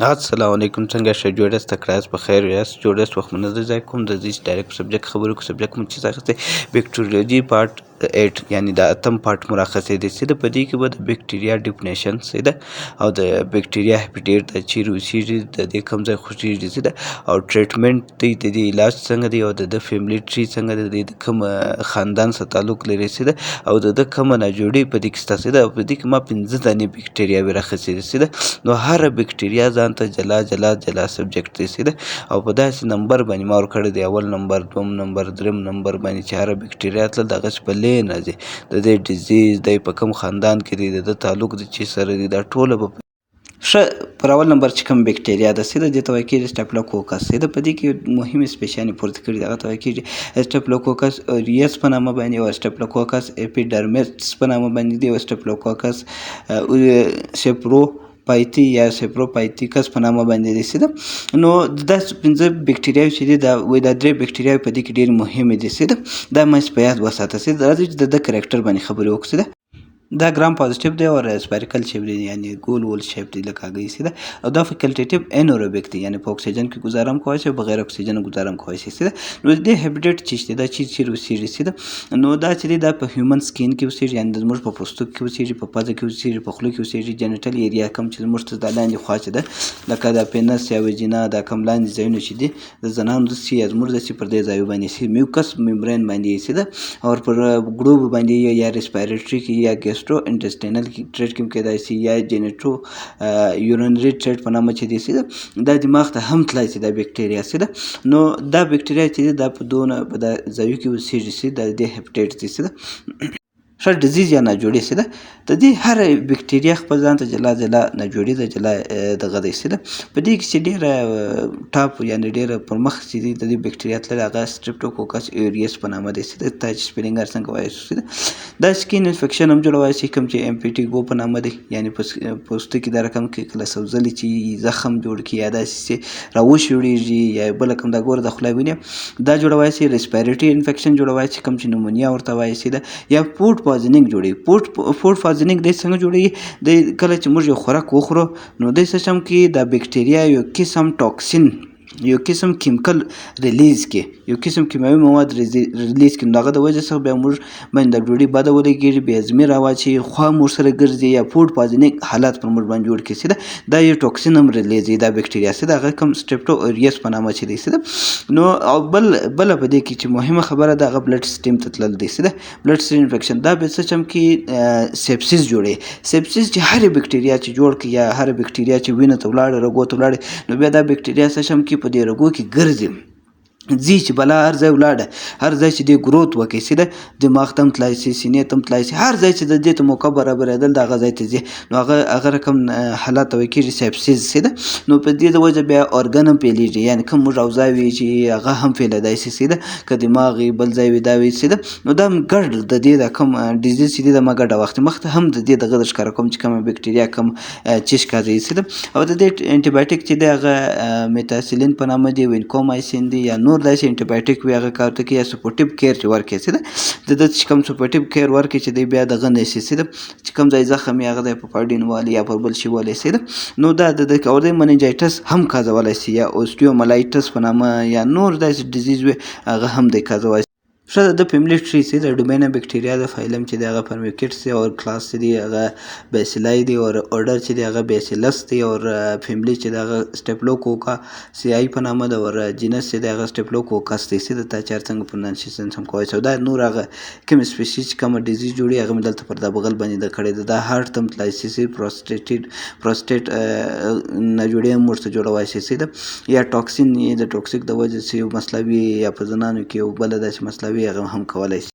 السلام علیکم څنګه یاست جوړ یاست تکړه یاست په خیر یاست جوړ یاست وخت منظر ځای کوم د دې ډایرکټ سبجیکټ خبرو کو سبجیکټ کوم چې څه بکټریولوژي پارت 8 یعنی د اتم پارت مراخصه دي چې د پدې کې به د بکټریا ډیفینیشن څه ده او د بکټریا هپیټیټ د چیرې اوسېږي د دې کوم ځای خوشېږي څه ده او ټریټمنټ دی د دې علاج څنګه دی او د فیملی ټری څنګه دی د کوم خاندان سره تعلق لري څه ده او د کوم نه جوړي په دې کې څه ده په دې کې ما 15 دانې بکټریا راخصه دي څه ده نو هر بکټریا ځان ته جلا سبجیکټ دی څه ده او په داسې نمبر باندې ما ورکړی دی اول نمبر دوم نمبر دریم نمبر باندې چې هر بکټریا تل دغه په لین راځي د دې ډیزیز دی په کوم خاندان کې دی د تعلق د چی سره دی دا ټوله به ښه پر اول نمبر چې کوم بکټریا ده څه ده دې ته وایي کېږي سټاپلوکوکس څه ده په دې کې مهمې سپیشیانې پورته کړي دي هغه ته وایي کېږي سټاپلوکوکس اوریس په نامه باندې او سټاپلوکوکس اپیډرمیس په نامه باندې دی او سټاپلوکوکس سیپرو پایتي یا سیپروپایتیکس په نامه باندې دي څه ده نو دا 15 بکټریاوې چې دي دا درې بکټریاوې په دې کې ډېرې مهمې دي څه ده دا مې په یاد وساته څه ده راځئ چې د کرکټر باندې خبرې وکړو څه ده دا ګرام پازیټیو دی او سپیریکل شیپ دی یعنی ګول ول شیپ دی لکه هغې څه ده او دا فیکلټیټیو انوروبیک دی یعنی په اکسیجن کې ګزاره هم کولی شي او بغیر اکسیجن ګزاره هم کولی شي څه ده نو د دې هیبیټیټ چې دا چیرې اوسېږي څه ده نو دا چې دی دا په هیومن سکین کې اوسېږي یعنی زموږ په پوستکي کې اوسېږي په پزه کې اوسېږي په خوله کې اوسېږي جنټل ایریا کوم چې زموږ ته دا لاندې خوا چې ده لکه دا پینس یا وجینا دا کوم لاندې ځایونه چې دي د زنانو داسې یا زموږ داسې پر دې ځایو باندې چې میوکس ممبرین باندې څه ده او پر ګروب باندې یا ریسپیریټري کې یا ګیسټرو انټسټینل ټریټ کې کېدای شي یا جینیټو یورینري ټریټ په نامه چې دی څه ده دا دماغ ته هم تللی شي دا بکټریا څه ده نو دا بکټریا چې دی دا په دونه په دا ځایو کې اوسېږي چې د دې هپیټیټ دی څه ده ښه ډیزیز یا ناجوړي څه ده د دې هر بکټریا خپل ځان ته جلا ناجوړي ده جلا دغه دی څه ده په دې کې چې ډېره ټاپ یعنې ډېره پر مخ چې دي د دې بکټریا تللي هغه سټریپټوکوکس ایریس په نامه دی څه ده تا چې سپیلنګ څنګه وایي څه ده دا سکین انفیکشن هم جوړولی شي کوم چې امپیټیګو په نامه دی یعنې پوستکي دا رقم کې کله سوځلي چې زخم جوړ کړي یا داسې چې راوشوړېږي یا بله کوم دا ګوره د خوله وینې دا جوړولی شي ریسپیریټري انفیکشن جوړولی شي کوم چې نمونیا ورته وایي څه ده یا فوډ پوایزنینګ جوړوي فوډ پوایزنینګ دی څنګه جوړوي د کله چې موږ یو خوراک وخورو نو دې سیستم کې دا بکټریا یو قسم ټاکسین یو قسم کیمیکل ریلیز کې یو قسم کیمیاوي مواد ریلیز کې نو هغه د وجې څخه بیا موږ باندې د ډوډۍ بده ولګېږي بې هضمي راواچوي خوا موږ سره ګرځي یا فوډ پوایزنینګ حالات پر موږ باندې جوړ کړي څه ده دا یو ټاکسین هم ریلیزوي دا بکټریا څه ده هغه کوم سټریپټو ایریس په نامه چې دی څه ده نو او بله په دې کې چې مهمه خبره ده هغه بلډ سټیم ته تلل دی څه ده بلډ سټیم انفیکشن دا بیا څه چم کې سیپسیس جوړوي سیپسیس چې هرې بکټریا چې جوړ کړي یا هره بکټریا چې وینه ته ولاړه رګو ته ولاړه نو بیا دا بکټریا څه چم کې په دې رګو کې ګرځي ځي چې بلا هر ځای ولاړه هر ځای چې دې ګروت وکړي څه ده دماغ ته هم تللی شي سینې ته هم تللی شي هر ځای چې د دې ته موقع برابرېدل د هغه ځای ته ځي نو هغه رقم حالات ته ویل کېږي سیپسیس څه ده نو په دې د وجه بیا ارګن هم فیلېږي یعنې کوم موږ اوضاع وي چې هغه هم فیلېدای شي څه ده که دماغ وي بل ځای وي دا وي څه ده نو دا هم ګډ د دې د کوم ډیزیز چې دی دا ما ګډه وختي مخته هم د دې دغه درښکاره کوم چې کومه بکټریا کوم چیز کاروي څه ده او د دې انټي بایوټیک چې دی هغه میتاسیلین په نامه دی وینکومایسین دی یا نور داسې انټي بایوټیک وي هغه کار ته کوي یا سپورټیو کیر چې ورکړي څه ده د چې کوم سپورټیو کیر ورکړي چې دی بیا دغه نه شي څه ده چې کوم ځای زخم یې هغه دی په پاډین والی یا پر بل شي والی څه ده نو دا د او د مننجایټس هم کازولی شي یا اوسټیوملایټس په نامه یا نور داسې ډیزیز وي هغه هم دی کازولی ښه د فیملی ټری چې د ډومینه بکټریا د فایلم چې دی هغه فرمیکټس دی او کلاس چې دی هغه بیسیلای دی او اورډر چې دی هغه بیسیلس دی او فیملی چې دی هغه سټیپلوکوکاسیای په نامه ده او جینس چې دی هغه سټیپلوکوکس دی چې د تا چار څنګه پرونانسیشن هم کولی شي دا نور هغه کوم سپیسیز چې کومه ډیزیز جوړي هغه مې دلته پر دا بغل باندې د کړی ده دا هارټ ته هم تللی شي پروسټیټ ناجوړي هم ورته جوړولی شي څه ده یا ټاکسین یې د ټوکسیک د وجې چې یو مسله وي یا په زنانو کې یو بله داسې مسله وي هغه هم کولی شي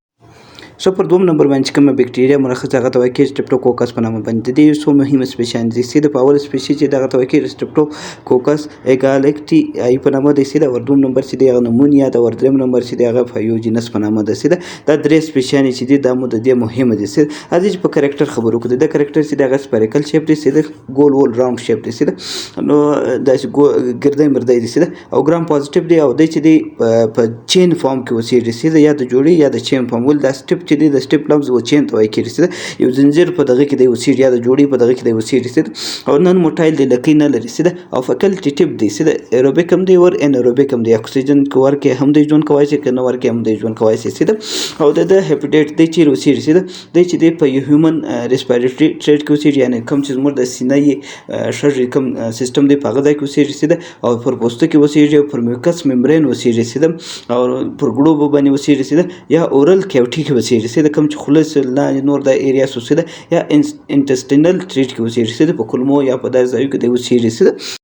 ښه پر دوم نمبر باندې چې کومه بکټریا مرخص هغه ته وایي کېږي سټریپټوکوکس په نامه باندې د دې یو څو مهمه سپیشیان دي چې د په اوله سپیشي چې دغه ته وایي کېږي سټریپټوکوکس ایګالکټي په نامه دی چې د ور دوم نمبر چې دی هغه نمونیا د ور دریم نمبر چې دی هغه فایوجینس په نامه ده چې دا درې سپیشیانې چې دي دا مو د دې مهمه دي چې راځئ چې په کرکټر خبرو وکړو د کرکټر چې دی هغه سپیریکل شیپ دی چې د ګول وول راوند شیپ دی چې نو داسې ګردی مردی دی چې او ګرام پازیټیو دی او دی چې دی په چین فارم کې اوسېږي چې یا د جوړې یا د چین فارم ول دا سټیپ چې دی د سټیپ لمز و چین ته وایي کېږي سیده یو زنځیر په دغه کې دی اوسېږي یا د جوړې په دغه کې دی اوسېږي سیده او نن موټایل دی لکۍ نه لري سیده او فکلټي ټیپ دی سیده ایروبیک هم دی ور انیروبیک هم دی اکسیجن که ورکې هم دی ژوند کوای شي که نه ورکې هم دی ژوند کوای شي سیده او د هیپاټایټ دی چیرې اوسېږي سیده دی چې دی په یو هیومن ریسپیریټري ټریټ کې اوسېږي یعنې کوم چې زموږ د سینه شږ کوم سیستم دی په هغه ځای کې اوسېږي سیده او پر پوستکي اوسېږي او پر میوکس ممبرین اوسېږي سیده او پر ګړوبو باندې اوسېږي سیده یا اورل کیوټي کې اوسېږي سیده کوم چې خوله لاندې نور د ایریاس اوسېده یا انټسټینل ټریټ کې اوسېږي سیده په کولمو یا په داسې ځایو کې دی اوسېږي سیده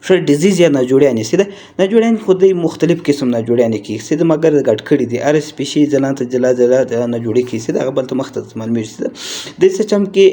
ښه ډیزیز یا ناجوړیانې سیده ناجوړیانې خو دی مختلف قسم ناجوړیانې کېږي سیده مګر ګډ کړي دي هر سپیشي ځلان ته جلا جلا ناجوړې کېږي سیده هغه بل ته مخ ته معلومېږي سیده دې سیسټم کې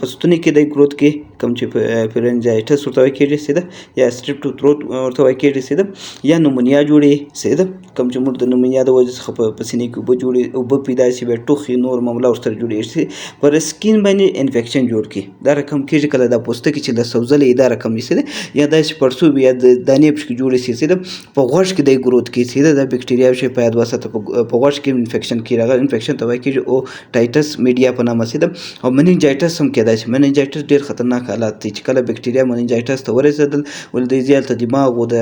په ستوني کې دی ګروت کې کوم چې فرنجایټس ورته وایي کېږي سیده یا سټریپ ټو تھروټ ورته وایي کېږي سیده یا نمونیا جوړې سیده کوم چې موږ د نمونیا د وجې څخه په سینې کې اوبه جوړې اوبه پیدا شي بیا ټوخي نور معامله ورسره جوړېږي پر سکین باندې انفیکشن جوړ کړي دا رقم کېږي کله دا پوستکي چې د سوځلې دا رقم وي سیده یا داسې پړسوب یا د دانې پکې جوړې شي سیده په غوږ کې دی ګروت کېږي سیده دا بکټریا شي په یاد وساته په غوږ کې انفیکشن کېږي هغه انفیکشن ته وایي کېږي او ټایټس میډیا په نامه سیده او مننجایټس هم کېدای شي مننجایټس ډېر خطرناک حالات دی چې کله بکټریا مننجایټس ته ورسېدل ول دی زیاته دماغ او د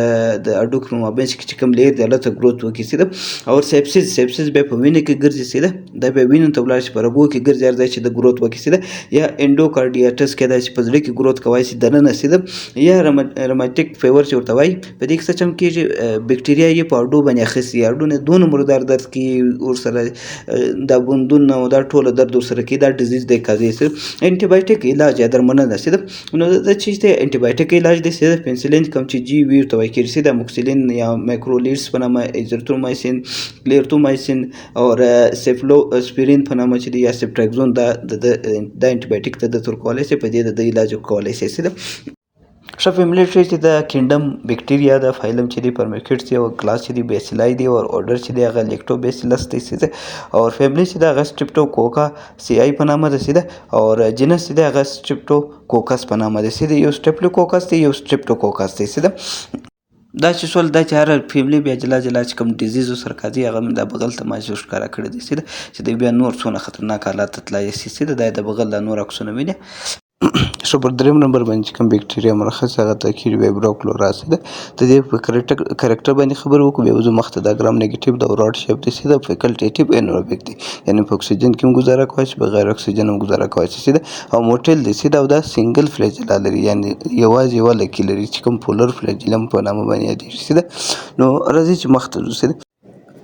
هډوکو په مابین کې چې کوم لیر دی هلته ګروت وکړي سیده او سیپسیس بیا په وینې کې ګرځي سیده دا بیا وینې ته ولاړ شي په رګو کې ګرځي هر ځای چې د ګروت وکړي سیده یا انډوکارډیاټس کېدای شي په زړه کې ګروت کوای شي دننه سیده یا روماتیک فیور چې ورته وایي په دې کې څه چم کېږي بکټریا یې په هډو باندې اخیستي هډو نه دونه مردار درد کوي ورسره دا بندونه او دا ټوله درد ورسره کوي دا ډیزیز دی کازی سره انټي بایوټیک علاج یا درملنه سیده نو دا چې دی انټي بایوټیک علاج دی سیده پنسلین کوم چې جی وی ورته وایي کېږي سیده موکسیلین یا مایکرولیډس په نامه ایزرترومایسین کلیرتومایسین او سیفلوسپرین په نامه چې دی یا سپټراکزون دا انټي بایوټیک ته د تور کولی شي په دې د علاج کولی شي سیده ښه فیملیټري چې د کینډم بکټریا د فایلم چې دی پرمیکټس دی او کلاس چې دی بیسیلای دی او اورډر چې دی هغه لیکټوبیسیلس دی سیده او فیملی چې دی هغه سټریپټوکوکا سی آی په نامه ده سیده او جنس چې دی هغه سټریپټوکوکس په نامه ده سیده یو سټریپټوکوکس دی یو سټریپټوکوکس دی سیده دا چې سول دا چې هر فیملی بیا جلا جلا چې کوم ډیزیز سره راځي هغه د بغل ته ماجو ښکاره کړی دی سیده چې دی بیا نور څونه خطرناک حالات ته تللی شي سیده دا د بغل لا نور عکسونه ویني ښه پر درېیم نمبر باندې چې کوم بکټریا مرخص هغه ته کیریوبروکلوراس ده د دې په کرکټر باندې خبرې وکړو بیا وځو مخته دا ګرام نیګیټیو د راډ شیپ دی سیده فیکلټیټیو انیروبیک دی یعنې په اکسیجن کې هم ګزاره کوای شي بغیر اکسیجن هم ګزاره کوای شي سیده او موټیل دی سیده او دا سنګل فلیجلا لري یعنې یوازې یوه لکۍ لري چې کوم پولر فلیجلم په نامه باندې یادېږي سیده نو راځئ چې مخته ځو سیده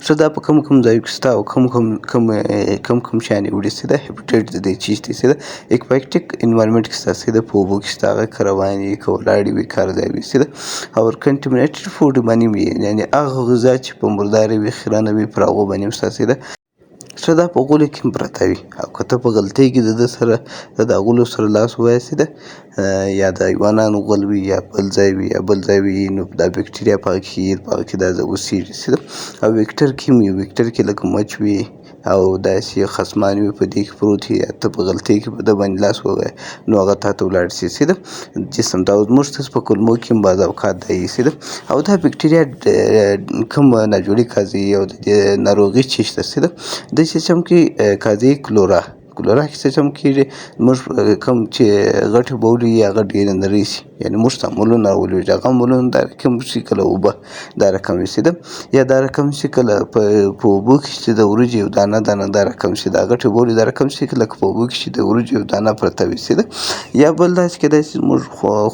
ښه دا په کوم ځایو کې شته او کوم شیان یې وړي سیده هیپاټایټ د دې چیز دی سیده اکوایټیک انوایرمنټ کې شته سیده په اوبو کې شته هغه که روان وي که ولاړې وي که هر ځای وي سیده او کنټمینیټډ فوډ باندې وي یعنې هغه غذا چې په مردارې وي خیرنه وي پر هغو باندې هم شته سیده ښه دا په غولو کې هم پرته وي او که ته په غلطۍ کې د ده سره د غولو سره لاس ووایې سیده یا د حیوانانو غول وي یا بل ځای وي نو دا بکټریا په هغه کې دا اوسېږي سیده او ویکټر کې هم وي ویکټر کې لکه مچ وي او داسې خصمان وي په دې کې پروت وي یا ته په غلطۍ کې په ده باندې لاس ووایې نو هغه تا ته ولاړ شي سیده جسم ته او زموږ په کولمو کې هم بعض اوقات دا وي سیده او دا بکټریا کوم ناجوړي کازي او د دې ناروغي چې شته سیده د سیسټم کې کازي کلورا کې سیسټم کېږي موږ کوم چې غټې بولې وي هغه ډېرې نرۍ شي یعنې موږ ته امولونه راولېږي هغه امولونه دا رقم شي کله اوبه دا رقم وي سیده یا دا رقم شي کله په اوبو کې چې د وریجو یو دانه دا رقم شي دا غټې بولې دا رقم شي کله په اوبو کې چې د وریجو یو دانه پرته وي سیده یا بل داسې کېدای شي زموږ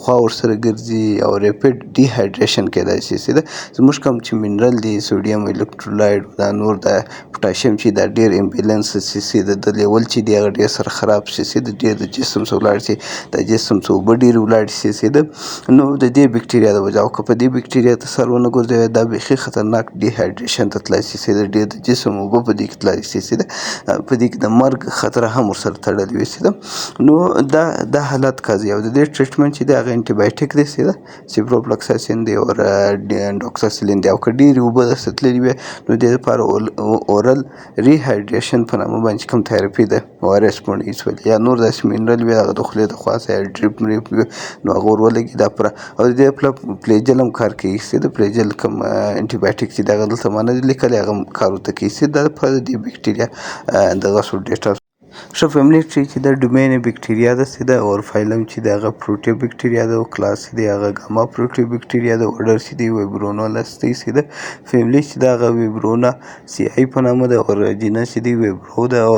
خوا ورسره ګرځي او ریپیډ ډیهایډریشن کېدای شي سیده زموږ کوم چې منرل دی سوډیم الکټرولایډ دا نور د پوټاشیم چې دا ډېر امبیلنس شي سیده د لیول چې دی هغه ډېر سره خراب شي سیده ډېر د جسم څخه ولاړ شي د جسم څخه اوبه ډېرې ولاړ شي سیده نو د دې بکټریا د وجه او که په دې بکټریا ته سر ونه ګرځوي دا بیخي خطرناک ډیهایډریشن ته تللی شي سیده ډېر د جسم اوبه په دې کې تللی شي سیده په دې کې د مرګ خطر هم ورسره تړلی وي سیده نو دا حالت کازي او د دې ټریټمنټ چې دی هغه انټي بایوټیک دی سیده سیپروفلوکساسین دی او ډوکساسیلین دی او که ډېرې اوبه درته تللي وي نو د دې لپاره اورل ریهایډریشن په نامه باندې کوم تھراپي ده ORS پوڼې یا نور داسې منرل وي هغه د خولې د خوا یا ډریپ وي نو هغه ور ولګي دا پوره او د دې لپاره فلیجل هم کار کوي چې د فلیجل کوم انټي بایوټیک چې دغه دلته ما نه دي لیکلي هغه هم کار ورته کوي چې دا لپاره د دې بکټریا دغه شو ډیټا ښه فیملی ټری چې د ډومین بکټریا ده چې د اور فایلم چې د هغه پروټیو بکټریا ده او کلاس چې دی هغه ګاما پروټیو بکټریا ده اورډر چې دی ویبرونولس دی چې ده فیملی چې د هغه ویبرونا سی آی په نامه ده او جنس چې دی ویبرو ده او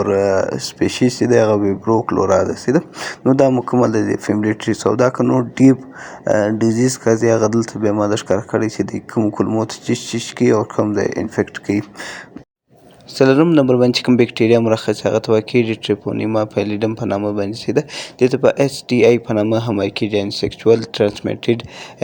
سپیشیز چې دی هغه ویبرو کلورا ده چې ده نو دا مکمل د فیملی ټری سو دا که نور ډیپ ډیزیز کا چې هغه دلته بیا ما د ښکاره کړی چې د کوم کلمو ته چیش کوي او کوم ځای انفیکټ کوي څلورم نمبر باندې چې کوم بکټریا مرخص هغه ته وایي کېږي ټریپونیما پیلیډم په نامه باندې چې ده دې ته په ایس ټي آی په نامه هم وایي کېږي سیکچوال ټرانسمیټډ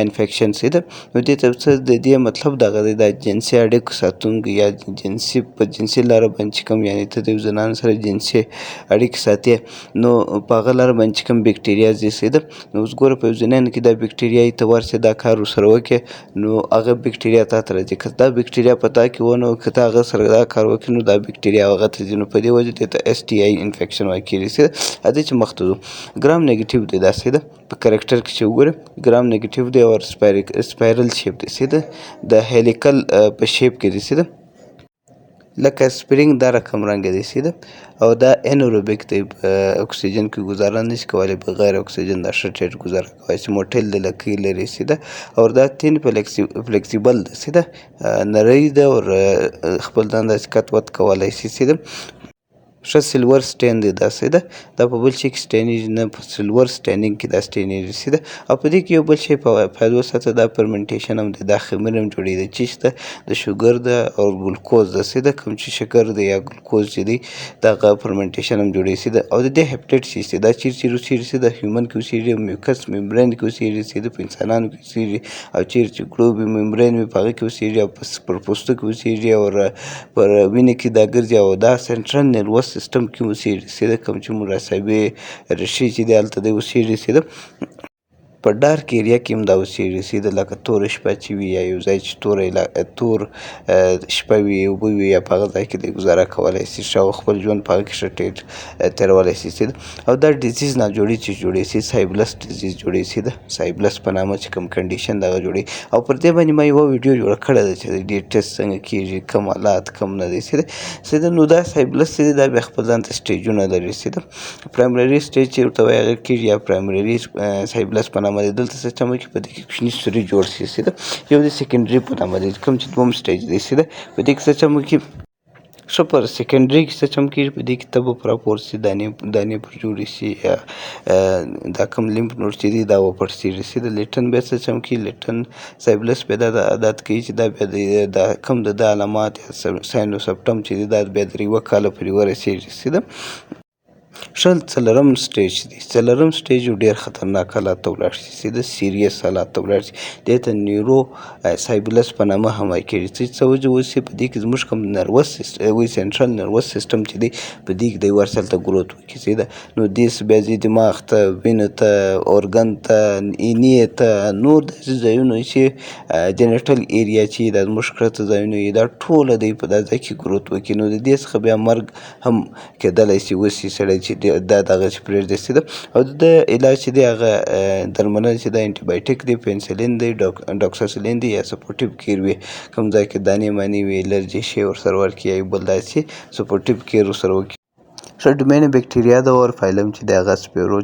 انفیکشن چې ده نو دې ته څه د دې مطلب دغه دی د جنسي اړیکو ساتونکی یا جنسي په جنسي لاره باندې چې کوم یعنې ته د یو زنانه سره جنسي اړیکې ساتې نو په هغه لاره باندې چې کوم بکټریا ځي چې ده نو اوس ګوره په یو زنانه کې دا بکټریا یې ته ورسې دا کار ورسره وکړې نو هغه بکټریا تا ته راځي که دا بکټریا په تا کې ونه که ته هغه سره دا کار وکړې نو دا بکټریا هغه ته ځي نو په دې وجه دې ته ایس ټي آی انفیکشن وایي کېږي چې راځئ چې مخ ته ځو ګرام نیګیټیو دی دا څه ده په کرکټر کې چې وګورئ ګرام نیګیټیو دی او سپایرل شیپ دی څه ده د هیلیکل په شیپ کې دی څه ده لکه سپرینګ دا رقم رنګه دی څه ده او دا انوروبیک دی اکسیجن کې ګزاره نشي کولی بغیر اکسیجن دا ښه ټیټ ګزاره کولی چې موټیل د لکۍ لري څه ده او دا تین فلیکسیبل ده څه ده نری ده او خپل ځان داسې کت وت کولی شي څه ده ښه سلور سټین دی دا څه ده دا په بل شي کې سټینیږي نه په سلور سټینینګ کې دا سټینیږي څه ده او په دې کې یو بل شی په یاد وساته دا فرمنټیشن هم دی دا خمیر هم جوړېږي چې څه ده د شوګر ده او ګلوکوز ده څه ده کوم چې شکر دی یا ګلوکوز چې دی دغه فرمنټیشن هم جوړېږي څه ده او د دې هیپټیټ چې دا چیرې اوسېږي څه ده هیومن کې اوسېږي میوکس ممبرین کې اوسېږي څه ده په انسانانو کې اوسېږي او چیرې چې ګلوبي ممبرین وي په هغه کې اوسېږي او پر پوستکي اوسېږي او پر وینې کې دا ګرځي او دا سنټرل نروس سیستم کې اوسېږي څه ده کوم چې مور اعصابي ریښې چې دی هلته دی اوسېږي څه ده په ډارک ایریا کې هم دا اوسېږي څه ده لکه توره شپه چې وي یا یو ځای چې تور شپه وي اوبه وي یا په هغه ځای کې دی ګزاره کولی شي ښه او خپل ژوند په هغه کې ښه ټیټ تېرولی شي څه ده او دا ډیزیز ناجوړي چې جوړېږي شي سایبلس ډیزیز جوړېږي څه ده سایبلس په نامه چې کوم کنډیشن دغه جوړېږي او پر دې باندې ما یوه ویډیو جوړه کړې ده چې د دې ټیسټ څنګه کېږي کم حالات کم نه دی څه ده نو دا سایبلس چې دی دا بیا خپل ځان ته سټیجونه لري څه ده پرایمري سټیج چې ورته وایي هغه کېږي یا پرایمري سایبلس په نامه دی دلته څه چمه کې په دې کې کوچني سوري جوړ شي څه ده یو د سیکنډري په نامه دی کوم چې دوم سټیج دی څه ده په دې کې څه چمه کې ښه پر سیکنډري کې څه چم کېږي په دې کې تبه پر راپور شي دانې پر جوړې شي یا دا کوم لیمف نوډ چې دی دا وپړسېږي څه ده لیټن بیا څه چم کېږي لیټن سایبلس بیا دا عادت کوي چې دا بیا د کوم د علامات یا ساینوسپټم چې دی دا بیا د یوه کاله پورې ورسېږي څه ده څلورم سټیج دی څلورم سټیج ډېر خطرناک حالات ته ولاړ شي چې د سیریس حالات ته ولاړ شي دې ته نیورو سایبلس په نامه هم وایي کېږي څه وجه اوسي په دې کې زموږ کوم نروس وایي سنټرل نروس سیسټم چې دی په دې کې دی ورسره هلته ګروت وکړي چې ده نو دې بیا ځي دماغ ته وینو ته اورګن ته اینې ته نور داسې ځایونه چې جنټل ایریا چې دا زموږ کړته ځایونه وي دا ټوله دی په دا ځای کې ګروت وکړي نو د دې څخه بیا مرګ هم کېدلی شي وسي سړی چې دا دغه چې پرېږدي څه ده او د علاج چې دی هغه درملنه چې ده انټي بایوټیک دی پنسلین دی ډاکساسلین دی یا سپورټیو کیر وي کوم ځای کې دانې مانې وي الرجي شی ورسره ورکړي یا بل داسې سپورټیو کیر ورسره وکړي ښه ډومین بکټریا ده اور فایلم چې دی هغه سپیرو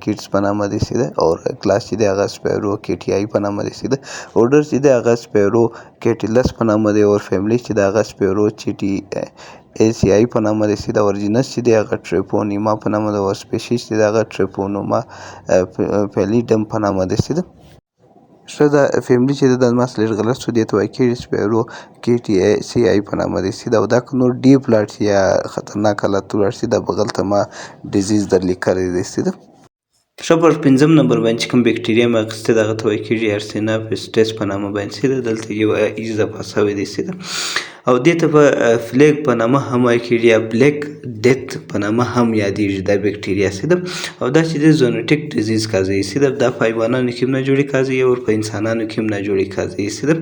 کیټس په نامه دی څه ده او کلاس چې دی هغه سپیرو کیټي آی په نامه دی څه ده اورډر چې دی هغه سپیرو کیټیلس په نامه دی اور فیملی چې دی هغه سپیرو چیټي ای سی آی په نامه دی چې د اورجینس چې دی هغه ټریپونیما په نامه ده او سپیشیز چې دی هغه ټریپونوما پیلیډم په نامه دی چې ده ښه دا فیملی چې د ما څه لږ غلط شو دې ته وایي کېږي سپیرو کیټي سی آی په نامه دی چې ده او دا که نور ډیپ لاړ شي یا خطرناک حالت ته ولاړ شي دا بغل ته ما ډیزیز در لیکلی دی چې ده ښه پر پنځم نمبر باندې چې کوم بکټریا مې اخیستې ده هغه ته وایي کېږي هرسینا پیسټس په نامه باندې چې ده دلته یو اضافه شوی دی چې ده او دې ته په فلیګ په نامه هم وایي کېږي یا بلیک ډیت په نامه هم یادېږي دا بکټریا سي ده او دا چې د زونوټیک ډیزیز کازوي سي ده دا په حیوانانو کې هم نه جوړې کازوي او په انسانانو کې هم نه جوړې کازوي سي ده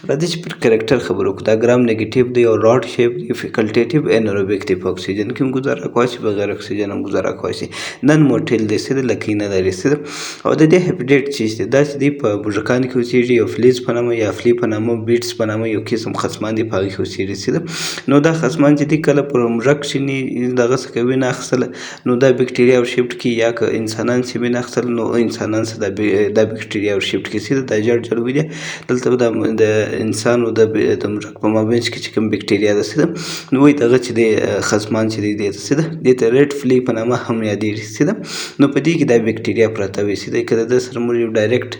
راځئ چې پر کرکټر خبرې وکړو دا ګرام نیګیټیو دی او راډ شیپ دی فیکلټیټیو انروبیک دی په اکسیجن کې هم ګزاره کولی شي بغیر اکسیجن هم ګزاره کولی شي نن موټیل دی سي ده لکۍ نه لري سي ده او د دې هیپیټیټ چې دی دا چې دی په بوژکانو کې اوسېږي یو فلیز په نامه یا فلی په نامه بیټس په نامه یو قسم خصمان دی په هغې کې اوسېږي سي ده نو دا خصمان چې دی کله پر مژک شیني دغه څه کوي نه اخیستله نو دا بکټریا او شیفټ کی یا که انسانان چې وینه اخیستل نو انسانان څه دا بکټریا او شیفټ کی سي ده دا جړ وي دی دلته د انسان او د مژک په مابینځ کې چې کوم بکټریا ده سي ده نو وایي دغه چې دی خصمان چې دی دې ته سي ده دې ته ریډ فلی په نامه هم یادېږي سي ده نو په دې کې دا بکټریا پرته وي سي ده که د ده سره موږ یو ډایرکټ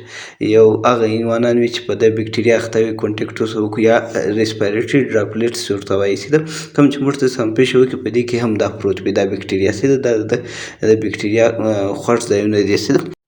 یو هغه حیوانان وي چې په د بکټریا اخته وي کونټیکټ وکړو یا ریسپیریټري ډراپلیټس ورته وایي سي ده کوم چې موږ ته سمپش وکړي په دې کې هم دا پروت وي دا بکټریا سي ده دا د بکټریا خوږ ځایونه دي سي ده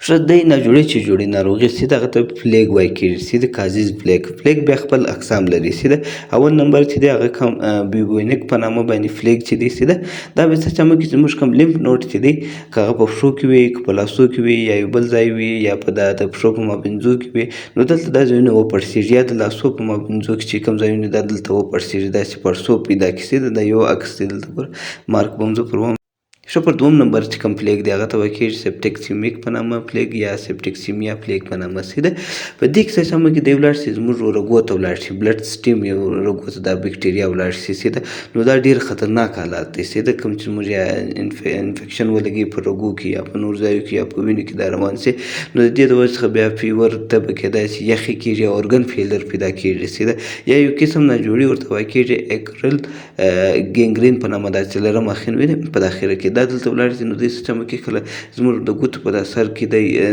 ښه دی ناجوړې چې جوړې ناروغي سي ده هغه ته فلیګ وایي کېږي سي ده کازیز فلیګ بیا خپل اقسام لري سي ده اول نمبر چې دی هغه کوم بیوبونیک په نامه باندې فلیګ چې دی سي ده دا بیا څه چمه کې زموږ کوم لیمف نوډ چې دی که هغه په پښو کې وي که په لاسو کې وي یا یو بل ځای وي یا په د پښو په مابینځو کې وي نو دلته دا ځایونه وپړسېږي یا د لاسو په مابینځو کې چې کوم ځایونه دا دلته وپړسېږي داسې پړسوب پیدا کړي سي ده دا یو عکس دی دلته ګوره مارک به هم زه پر وم ښه پر دوم نمبر چې کوم فلیګ دی هغه ته وایي کېږي سپټیکسیمیک په نامه فلیګ یا سپټیکسیمیا فلیګ په نامه سي ده په دې کې څه سمه کې دی ولاړ شي زموږ رګو ته ولاړ شي بلډ سټیم یو رګو ته دا بکټریا ولاړ شي سي ده نو دا ډېر خطرناک حالات دی سي ده کوم چې زموږ یا انفیکشن ولګي په رګو کې یا په نور ځایو کې یا په وینې کې دا روان سي نو د دې د وجې څخه بیا فیور تبه کېدای شي یخې کېږي اورګن فیلر پیدا کېږي سي ده یا یو قسم ناجوړي ورته وایي کېږي اکرل ګینګرین په نامه دا څلورم اخین وي په داخله کې دا دلته ولاړ شي نو دې سیسټم کې کله زموږ د ګوتو په دا سر کې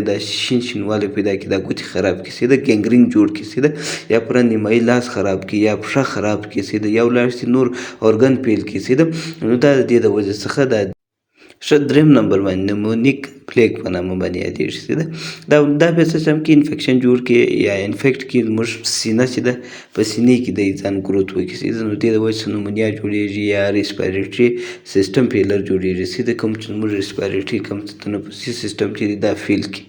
دا شینوالی پیدا کړي دا ګوتې خراب کړي سي ده ګینګرین جوړ کړي سي ده یا پوره نیمایي لاس خراب کړي یا پښه خراب کړي سي ده یا ولاړ شي نور اورګن فیل کړي سي ده نو دا د دې د وجې څخه دا ښه دریم نمبر باندې نمونیک فلیګ په نامه باندې یادېږي سي ده دا په سیسټم کې انفیکشن جوړ کړي یا انفیکټ کړي زموږ سینه چې ده په سینې کې د ځان ګروت وکړي سي ده نو دې د وجې څخه نمونیا جوړېږي یا ریسپیریټري سیسټم فیلر جوړېږي سي ده کوم چې زموږ ریسپیریټري کوم تنفسي سیسټم چې دی دا فیل کړي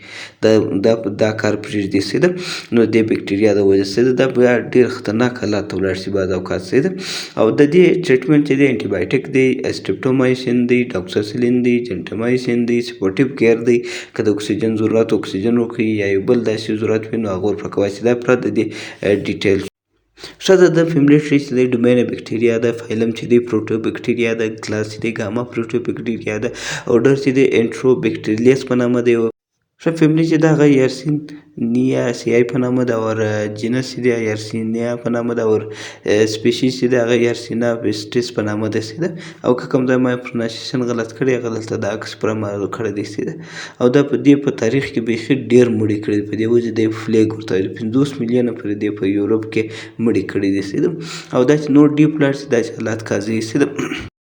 دا کار پرېږدي سي ده نو دې بکټریا د وجې سي ده دا بیا ډېر خطرناک حالات ته ولاړ شي بعض اوقات سي ده او د دې ټریټمنټ چې دی انټي بایوټیک دی اسټریپټومایسین دی ډاکساسیلین دی جنټامایسین دی سپورټیو کیر دی که د اکسیجن ضرورت اکسیجن ورکوي یا یو بل داسې ضرورت وي نو هغه ورپه کولی شي دا پوره د دې ډیټیل ښه ده د فیملي ټری چې دی ډومینه بکټریا ده فایلم چې دی پروټو بکټریا ده کلاس چې دی ګاما پروټو بکټریا ده اوډر چې دی انټرو بکټریلیس په نامه دی ښه فیملي چې ده هغه یارسینیاسیای په نامه ده اور جینس چې دی یارسینیا په نامه ده اور سپیشیز چې دی هغه یارسینا بیسټس په نامه ده سي ده او که کوم ځای ما پرونانسیشن غلط کړی هغه دلته د عکس پوره معلوم کړی دی سي ده او دا په دې په تاریخ کې بیخي ډېر مړي کړي په دې وجې دی فلیګ ورته وایي 50 میلیونه پورې دی په یوروپ کې مړي کړي دي سي ده او دا چې نور ډیپ لاړ شي داسې حالات قاضي سي ده